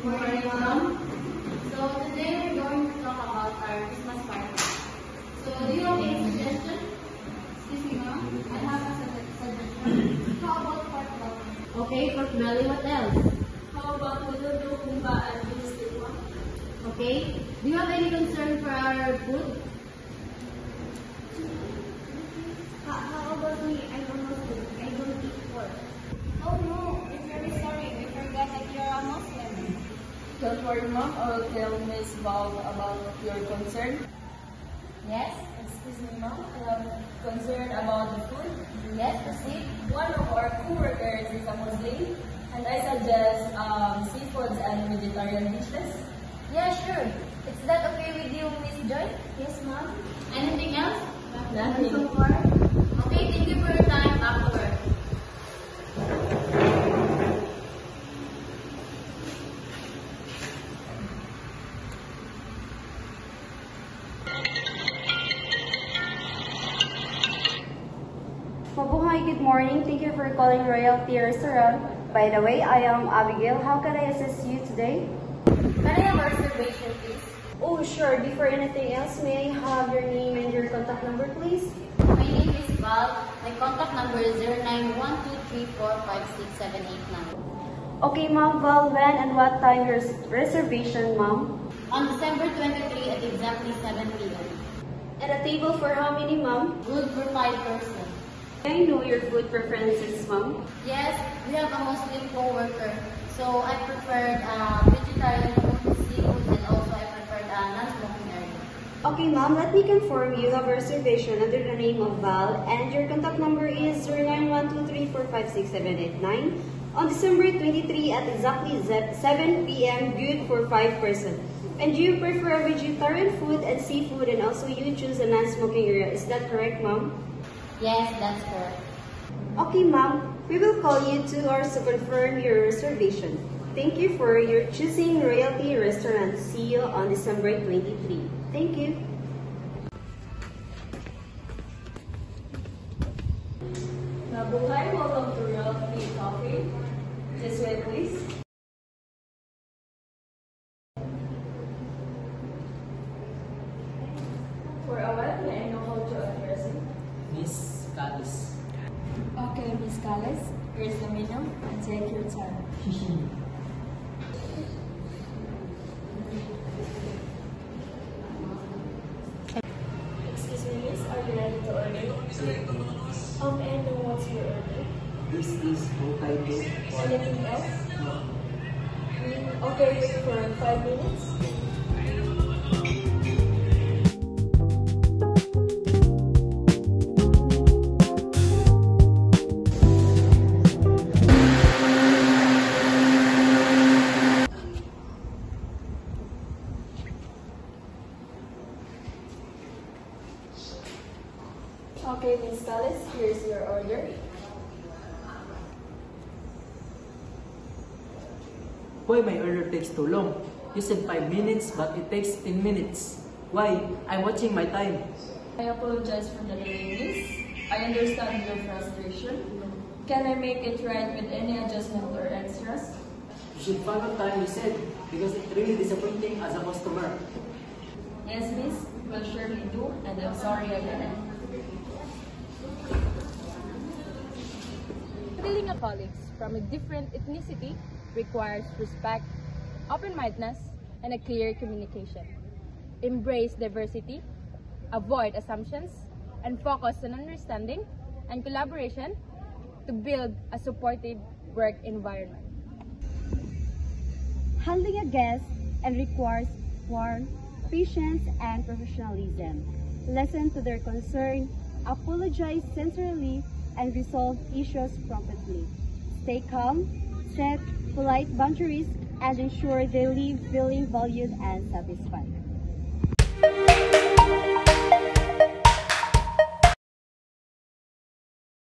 morning, Mom. So today we're going to talk about our Christmas party. So do you have any suggestion? Excuse me, Mom. I have a suggestion. How about pork belly? Okay, pork belly. What else? How about menudo, kumba, and beef one? Okay. Do you have any concern for our food? How about me? I don't know food. I don't eat pork. Oh no, I'm very sorry. We forgot that you're a Muslim. Don't worry, Mom. I will tell Miss Val about your concern. Yes? Excuse me, Mom. I have concern about the food. Yes, proceed. One of our co-workers is a Muslim, and I suggest seafoods and vegetarian dishes. Yeah, sure. Is that okay with you, Miss Joy? Yes, Mom. Anything else? Nothing. So far? Okay, thank you for your time. Back to work. Mabuhay, good morning. Thank you for calling Royalty Restaurant. By the way, I am Abigail. How can I assist you today? Can I have a reservation, please? Oh, sure. Before anything else, may I have your name and your contact number, please? My name is Val. My contact number is 0912345678. Okay, Ma'am Val, when and what time your reservation, Ma'am? On December 23 at exactly 7 p.m. And a table for how many, Ma'am? Good for 5 persons. May I know your food preferences, Ma'am? Yes, we have a Muslim co-worker. So I preferred vegetarian food, seafood, and also I preferred non-smoking area. Okay, Ma'am, let me confirm you have a reservation under the name of Val and your contact number is 0912345678 on December 23 at exactly 7 p.m. Good for 5 persons. And you prefer vegetarian food and seafood and also you choose a non-smoking area. Is that correct, Ma'am? Yes, that's correct. Okay, Ma'am. We will call you 2 hours to confirm your reservation. Thank you for your choosing Royalty Restaurant. See you on December 23. Thank you. Mabuhay, welcome to Royalty Coffee. This way, please. For a while, may I know how to address you? Miss Callis. Okay, Miss Callis, here's the menu and take your time. Excuse me, Miss, are you ready to order? Yes. And what's your order? This is Hokkaido. Anything else? No. Okay, wait for 5 minutes. Okay, Miss Callis, here's your order. Why my order takes too long? You said 5 minutes, but it takes 10 minutes. Why? I'm watching my time. I apologize for the delay, Miss. I understand your frustration. Can I make it right with any adjustment or extras? You should follow time you said, because it's really disappointing as a customer. Yes, Miss, will surely do, and I'm sorry again. Dealing with colleagues from a different ethnicity requires respect, open-mindedness, and a clear communication. Embrace diversity, avoid assumptions, and focus on understanding and collaboration to build a supportive work environment. Handling a guest and requires warmth, patience, and professionalism. Listen to their concern, apologize sincerely, and resolve issues promptly. Stay calm, set polite boundaries, and ensure they leave feeling valued and satisfied.